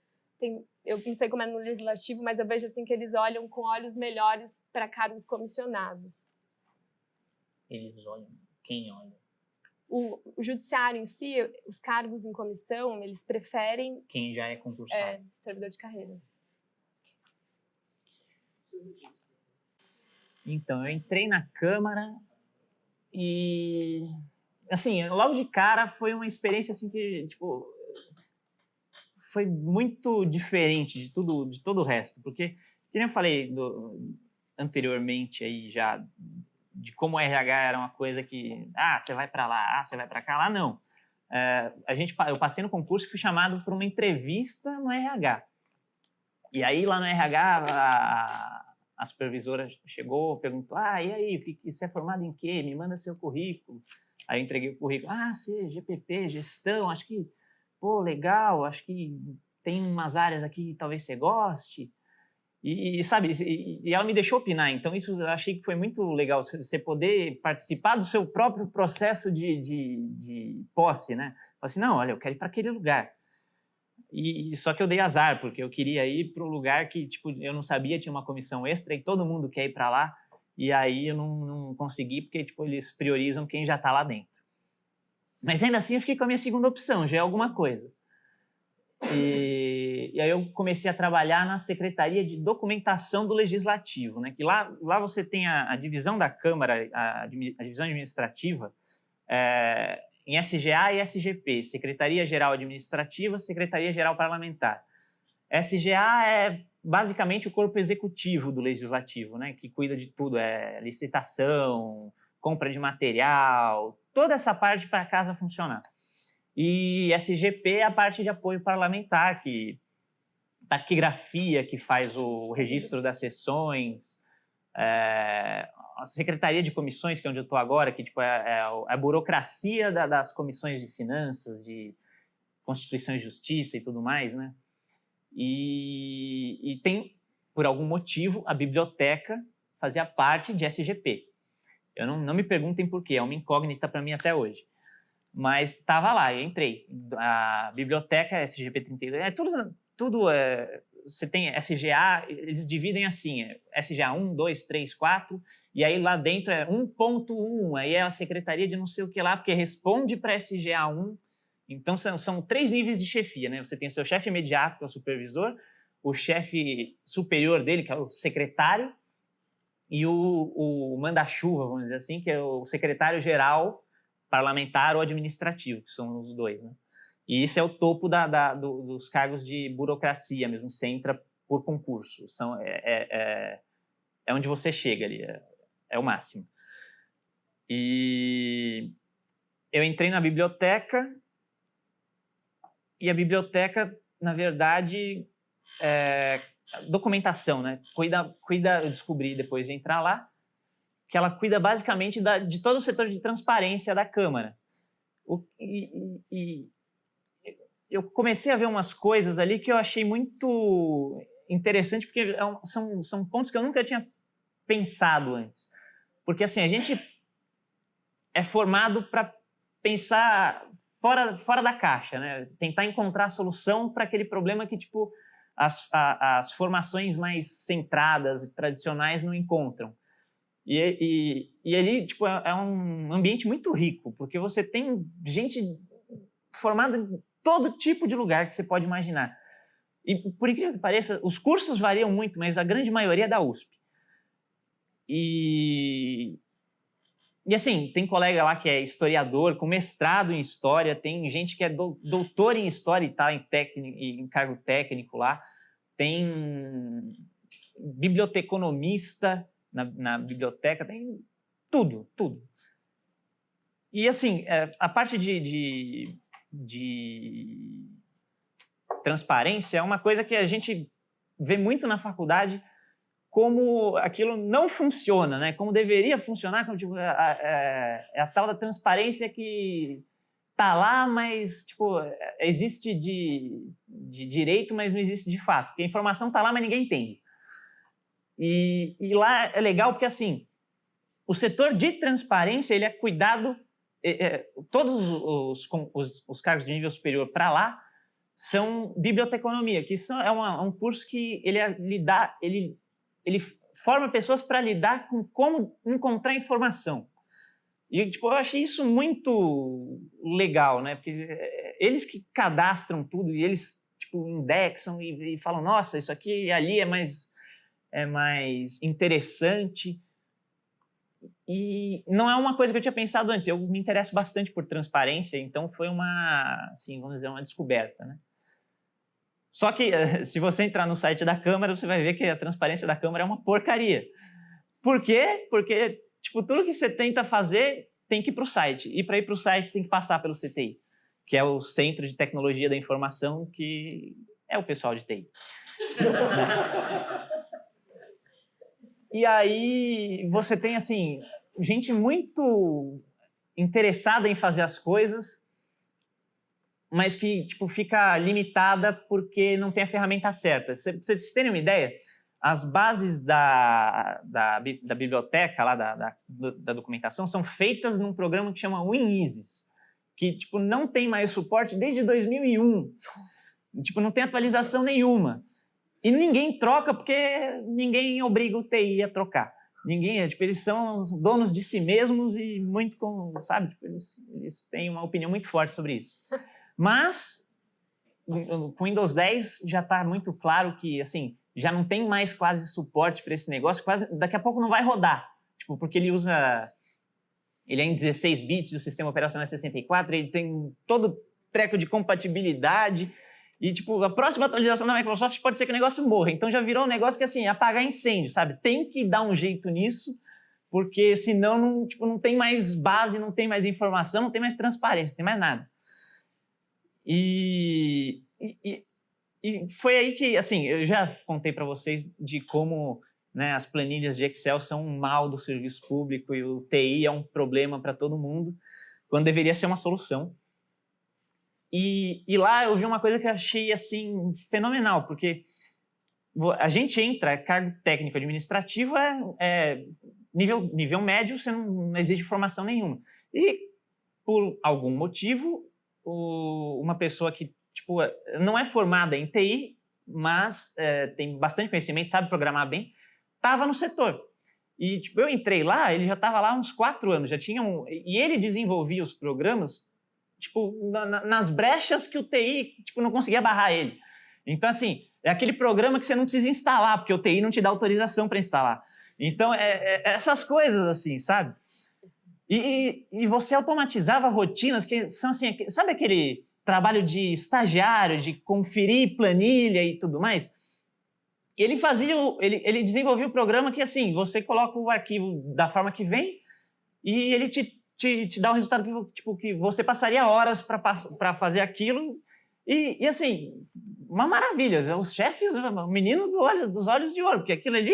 eu não sei como é no legislativo, mas eu vejo assim que eles olham com olhos melhores para cargos comissionados. Eles olham? Quem olha? O judiciário em si, os cargos em comissão, eles preferem... Quem já é concursado. Servidor de carreira. Então, eu entrei na Câmara e, assim, logo de cara foi uma experiência assim que, tipo, foi muito diferente de todo o resto, porque, como eu falei anteriormente aí já, de como o RH era uma coisa que, você vai para lá, você vai para cá, lá não. Eu passei no concurso e fui chamado para uma entrevista no RH. E aí, lá no RH, a supervisora chegou, perguntou, e aí, você é formado em quê? Me manda seu currículo. Aí eu entreguei o currículo. Você, GPP, gestão, acho que, legal, acho que tem umas áreas aqui que talvez você goste. Sabe, e ela me deixou opinar, então isso eu achei que foi muito legal, você poder participar do seu próprio processo de posse, né? Falei assim, não, olha, eu quero ir para aquele lugar. Só que eu dei azar, porque eu queria ir para um lugar que, tipo, eu não sabia, tinha uma comissão extra e todo mundo quer ir para lá, e aí eu não consegui, porque, tipo, eles priorizam quem já está lá dentro. Mas ainda assim eu fiquei com a minha segunda opção, já é alguma coisa. E aí eu comecei a trabalhar na Secretaria de Documentação do Legislativo, né? Que lá você tem a divisão da Câmara, a divisão administrativa, em SGA e SGP, Secretaria-Geral Administrativa, Secretaria-Geral Parlamentar. SGA é basicamente o corpo executivo do Legislativo, né, que cuida de tudo, licitação, compra de material, toda essa parte para a casa funcionar. E SGP é a parte de apoio parlamentar, taquigrafia, que faz o registro das sessões, a Secretaria de Comissões, que é onde eu estou agora, que tipo, é a burocracia das comissões de finanças, de Constituição e Justiça e tudo mais, né? E tem, por algum motivo, a biblioteca fazia parte de SGP. Não me perguntem por quê, é uma incógnita para mim até hoje. Mas estava lá, eu entrei. A biblioteca SGP 32, você tem SGA, eles dividem assim, SGA 1, 2, 3, 4, e aí lá dentro é 1.1, aí é a secretaria de não sei o que lá, porque responde para SGA 1. Então são 3 níveis de chefia, né? Você tem o seu chefe imediato, que é o supervisor, o chefe superior dele, que é o secretário, e o manda-chuva, vamos dizer assim, que é o secretário-geral parlamentar ou administrativo, que são os dois, né? E isso é o topo dos cargos de burocracia mesmo, você entra por concurso, é onde você chega ali, é o máximo. E eu entrei na biblioteca, e a biblioteca, na verdade, documentação, né? Eu descobri depois de entrar lá, que ela cuida basicamente de todo o setor de transparência da Câmara. Eu comecei a ver umas coisas ali que eu achei muito interessante, porque são pontos que eu nunca tinha pensado antes. Porque, assim, a gente é formado para pensar fora da caixa, né? Tentar encontrar a solução para aquele problema que, tipo, as formações mais centradas e tradicionais não encontram. E ali, tipo, é um ambiente muito rico, porque você tem gente formada em todo tipo de lugar que você pode imaginar. E, por incrível que pareça, os cursos variam muito, mas a grande maioria é da USP. E assim, tem colega lá que é historiador, com mestrado em história, tem gente que é doutor em história e está em cargo técnico lá, tem biblioteconomista na biblioteca, tem tudo. E assim, a parte de transparência é uma coisa que a gente vê muito na faculdade, como aquilo não funciona, né? Como deveria funcionar, como, tipo, é a tal da transparência que tá lá, mas tipo, existe de direito, mas não existe de fato. Porque a informação tá lá, mas ninguém entende. E lá é legal porque, assim, o setor de transparência, ele é cuidado, todos os cargos de nível superior para lá são biblioteconomia, que é um curso que ele forma pessoas para lidar com como encontrar informação. E tipo, eu achei isso muito legal, né? Porque eles que cadastram tudo e eles tipo, indexam e falam, nossa, isso aqui e ali é mais interessante. E não é uma coisa que eu tinha pensado antes. Eu me interesso bastante por transparência, então foi assim, vamos dizer, uma descoberta, né? Só que, se você entrar no site da Câmara, você vai ver que a transparência da Câmara é uma porcaria. Por quê? Porque, tipo, tudo que você tenta fazer tem que ir para o site. E para ir para o site tem que passar pelo CTI, que é o Centro de Tecnologia da Informação, que é o pessoal de TI. E aí você tem, assim, gente muito interessada em fazer as coisas, mas que tipo, fica limitada porque não tem a ferramenta certa. Pra vocês terem uma ideia, as bases da biblioteca, lá, da documentação, são feitas num programa que chama WinEases, que tipo, não tem mais suporte desde 2001. Tipo, não tem atualização nenhuma. E ninguém troca porque ninguém obriga o TI a trocar. Ninguém, tipo, eles são os donos de si mesmos e muito, sabe, tipo, eles têm uma opinião muito forte sobre isso. Mas, com Windows 10 já está muito claro que, assim, já não tem mais quase suporte para esse negócio, daqui a pouco não vai rodar. Tipo, porque ele é em 16 bits, o sistema operacional é 64, ele tem todo treco de compatibilidade, e, tipo, a próxima atualização da Microsoft pode ser que o negócio morra. Então já virou um negócio que, assim, apagar incêndio, sabe? Tem que dar um jeito nisso, porque senão não tem mais base, não tem mais informação, não tem mais transparência, não tem mais nada. E foi aí que, assim, eu já contei para vocês de como, né, as planilhas de Excel são um mal do serviço público e o TI é um problema para todo mundo, quando deveria ser uma solução. E lá eu vi uma coisa que eu achei, assim, fenomenal, porque a gente entra, cargo técnico administrativo nível médio, você não exige formação nenhuma. E, por algum motivo, uma pessoa que tipo, não é formada em TI, mas tem bastante conhecimento, sabe programar bem, estava no setor. E tipo, eu entrei lá, ele já estava lá há uns 4 anos, e ele desenvolvia os programas tipo, nas brechas que o TI tipo, não conseguia barrar ele. Então, assim, é aquele programa que você não precisa instalar, porque o TI não te dá autorização para instalar. Então, essas coisas assim, sabe? E você automatizava rotinas que são assim, sabe aquele trabalho de estagiário, de conferir planilha e tudo mais? Ele desenvolvia o programa que, assim, você coloca o arquivo da forma que vem e ele te dá um resultado que você passaria horas para fazer aquilo. E, assim, uma maravilha. Os chefes, o menino dos olhos de ouro, porque aquilo ali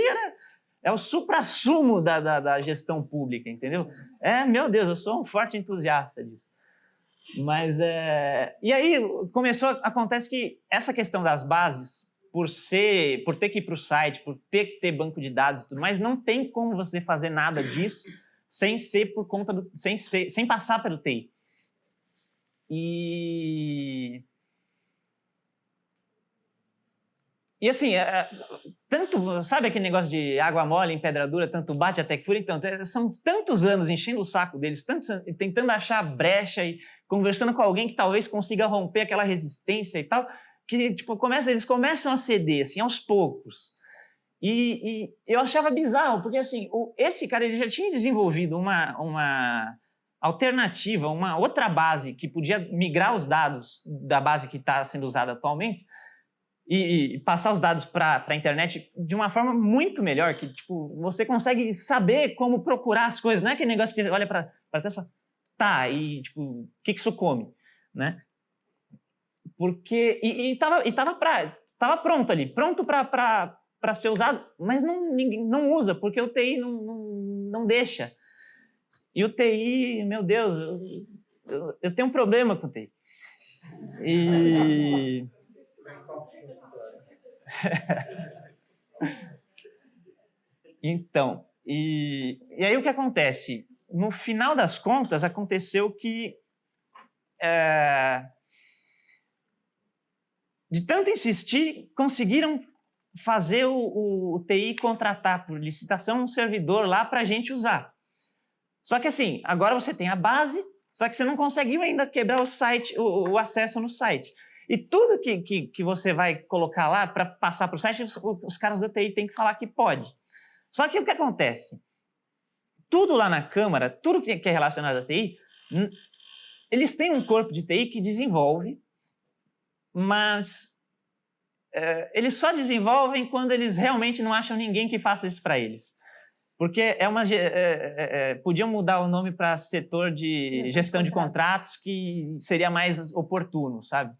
é o suprassumo da gestão pública, entendeu? Meu Deus, eu sou um forte entusiasta disso. Mas, e aí acontece que essa questão das bases, por ter que ir para o site, por ter que ter banco de dados e tudo mais, não tem como você fazer nada disso sem ser por conta sem passar pelo TI. E assim, tanto, sabe aquele negócio de água mole em pedra dura, tanto bate até que fura? Então, são tantos anos enchendo o saco deles, tentando achar brecha e conversando com alguém que talvez consiga romper aquela resistência e tal, que tipo, eles começam a ceder, assim, aos poucos. E eu achava bizarro, porque assim, esse cara ele já tinha desenvolvido uma alternativa, uma outra base que podia migrar os dados da base que está sendo usada atualmente, e passar os dados para a internet de uma forma muito melhor, que tipo, você consegue saber como procurar as coisas, não é aquele negócio que olha para trás e fala, tá, e tipo, o que isso come, né? Porque, tava pronto ali, pronto para ser usado, mas ninguém não usa, porque o TI não deixa. E o TI, meu Deus, eu tenho um problema com o TI. Então, e aí o que acontece? No final das contas, aconteceu que de tanto insistir, conseguiram fazer o TI contratar por licitação um servidor lá para a gente usar. Só que assim, agora você tem a base, só que você não conseguiu ainda quebrar o site, o acesso no site. E tudo que você vai colocar lá para passar para o site, os caras do TI têm que falar que pode. Só que o que acontece? Tudo lá na Câmara, tudo que é relacionado à TI, eles têm um corpo de TI que desenvolve, mas eles só desenvolvem quando eles realmente não acham ninguém que faça isso para eles. Porque podiam mudar o nome para setor de gestão de contratos, que seria mais oportuno, sabe?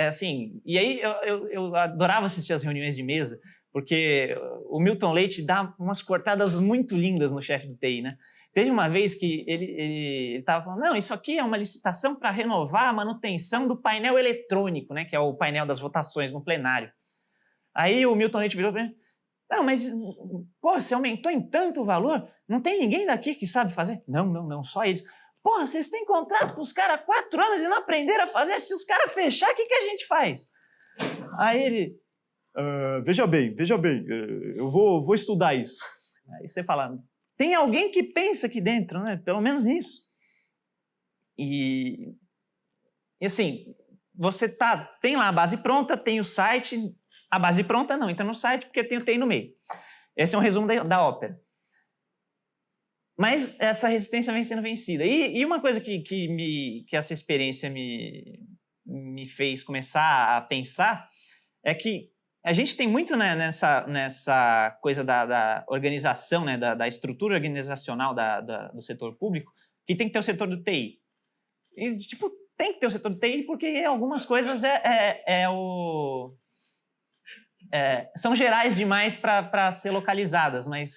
Assim, e aí eu adorava assistir as reuniões de mesa, porque o Milton Leite dá umas cortadas muito lindas no chefe do TI, né? Teve uma vez que ele estava falando, não, isso aqui é uma licitação para renovar a manutenção do painel eletrônico, né? Que é o painel das votações no plenário. Aí o Milton Leite virou para mim, não, mas, pô, você aumentou em tanto o valor, não tem ninguém daqui que sabe fazer? Não, só eles. Porra, vocês têm contrato com os caras há 4 anos e não aprenderam a fazer? Se os caras fechar, o que a gente faz? Aí ele, veja bem, eu vou estudar isso. Aí você fala, tem alguém que pensa aqui dentro, né? Pelo menos nisso. E assim, você tem lá a base pronta, tem o site, a base pronta não, entra no site porque tem o TI no meio. Esse é um resumo da ópera. Mas essa resistência vem sendo vencida. E uma coisa que essa experiência me fez começar a pensar é que a gente tem muito, né, nessa coisa da organização, né, da estrutura organizacional do setor público, que tem que ter o setor do TI. E, tipo, tem que ter o setor do TI porque algumas coisas são gerais demais para ser localizadas, mas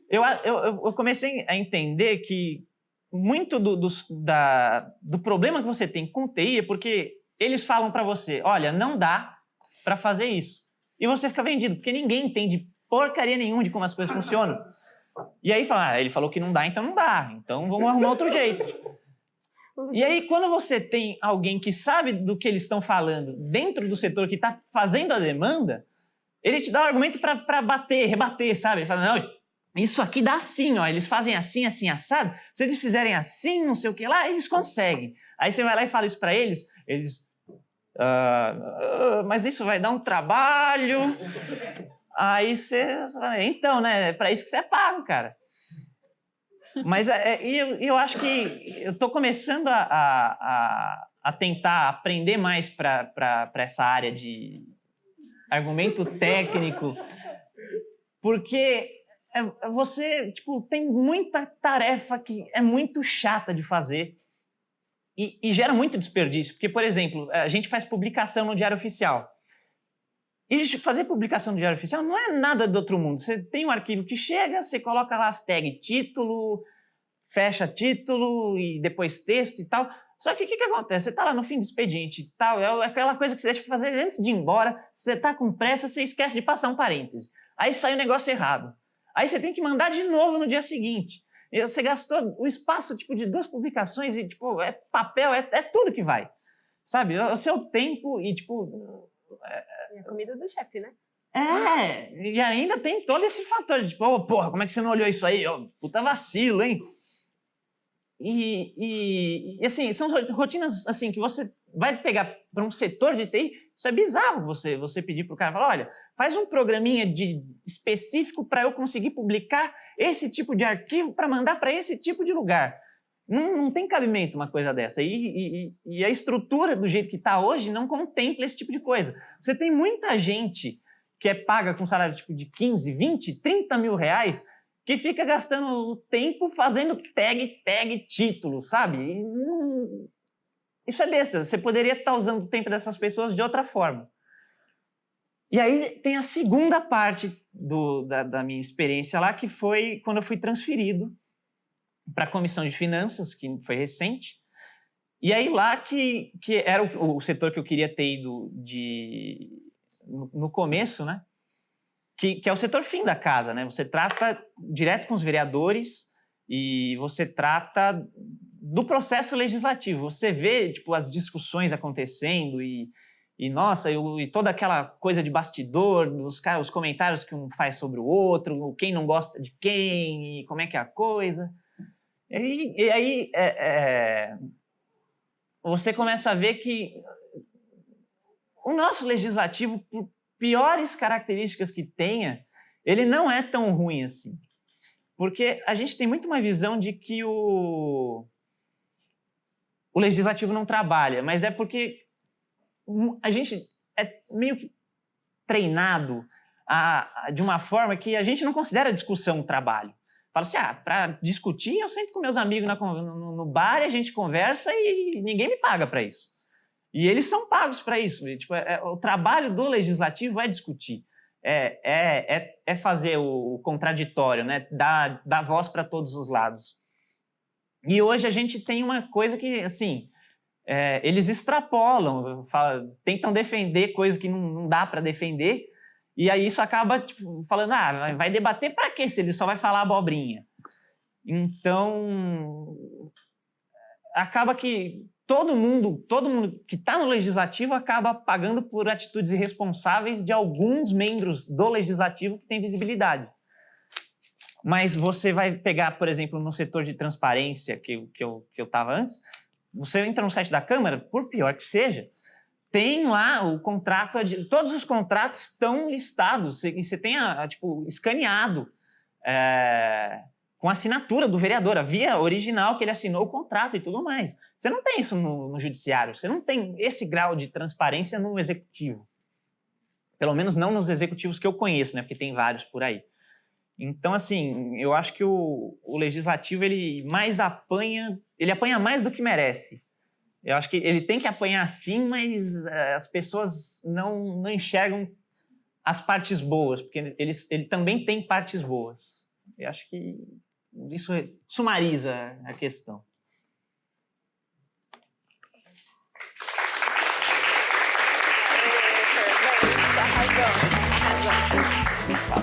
eu comecei a entender que muito do problema que você tem com o TI é porque eles falam para você, olha, não dá para fazer isso. E você fica vendido, porque ninguém entende porcaria nenhuma de como as coisas funcionam. E aí fala, ele falou que não dá, então vamos arrumar outro jeito. E aí, quando você tem alguém que sabe do que eles estão falando dentro do setor que está fazendo a demanda, ele te dá um argumento para rebater, sabe? Ele fala, não, isso aqui dá assim, ó, eles fazem assim, assim, assado. Se eles fizerem assim, não sei o que lá, eles conseguem. Aí você vai lá e fala isso para eles, mas isso vai dar um trabalho. Aí você fala, então, né, é para isso que você é pago, cara. Mas eu acho que eu estou começando a tentar aprender mais para essa área de argumento técnico, porque você tem muita tarefa que é muito chata de fazer e gera muito desperdício. Porque, por exemplo, a gente faz publicação no Diário Oficial. E fazer publicação no Diário Oficial não é nada do outro mundo. Você tem um arquivo que chega, você coloca lá as tags título, fecha título e depois texto e tal. Só que o que acontece? Você está lá no fim do expediente e tal, é aquela coisa que você deixa de fazer antes de ir embora, você está com pressa, você esquece de passar um parêntese. Aí sai o negócio errado. Aí você tem que mandar de novo no dia seguinte. E você gastou o espaço de 2 publicações e é papel, é tudo que vai. Sabe? O seu tempo e E a comida do chefe, né? E ainda tem todo esse fator de porra, como é que você não olhou isso aí? Puta vacilo, hein? E assim, são rotinas assim que você vai pegar para um setor de TI, isso é bizarro você pedir para o cara, falar, olha, faz um programinha específico para eu conseguir publicar esse tipo de arquivo para mandar para esse tipo de lugar. Não tem cabimento uma coisa dessa. E a estrutura do jeito que está hoje não contempla esse tipo de coisa. Você tem muita gente que é paga com salário de 15, 20, 30 mil reais que fica gastando tempo fazendo tag título, sabe? Isso é besta. Você poderia estar usando o tempo dessas pessoas de outra forma. E aí tem a segunda parte da minha experiência lá, que foi quando eu fui transferido para a Comissão de Finanças, que foi recente. E aí lá que era o setor que eu queria ter ido no começo, né? que é o setor fim da casa, né? Você trata direto com os vereadores e você trata do processo legislativo. Você vê, tipo, as discussões acontecendo e nossa, e toda aquela coisa de bastidor, os comentários que um faz sobre o outro, quem não gosta de quem, e como é que é a coisa. E aí você começa a ver que o nosso legislativo, por piores características que tenha, ele não é tão ruim assim. Porque a gente tem muito uma visão de que o legislativo não trabalha, mas é porque a gente é meio que treinado de uma forma que a gente não considera a discussão um trabalho. Fala assim, para discutir eu sento com meus amigos no bar e a gente conversa e ninguém me paga para isso. E eles são pagos para isso. Tipo, o trabalho do legislativo é discutir, é fazer o contraditório, né? dar voz para todos os lados. E hoje a gente tem uma coisa que, assim, eles extrapolam, tentam defender coisas que não dá para defender, e aí isso acaba tipo, falando, vai debater para quê se ele só vai falar abobrinha? Então, acaba que todo mundo que está no legislativo acaba pagando por atitudes irresponsáveis de alguns membros do legislativo que têm visibilidade. Mas você vai pegar, por exemplo, no setor de transparência que eu estava antes, você entra no site da Câmara, por pior que seja, tem lá o contrato, todos os contratos estão listados, e você tem tipo, escaneado com a assinatura do vereador, a via original que ele assinou o contrato e tudo mais. Você não tem isso no judiciário, você não tem esse grau de transparência no executivo. Pelo menos não nos executivos que eu conheço, né? Porque tem vários por aí. Então, assim, eu acho que o legislativo, ele apanha mais do que merece. Eu acho que ele tem que apanhar sim, mas as pessoas não enxergam as partes boas, porque ele também tem partes boas. Eu acho que isso sumariza a questão. Arrasou.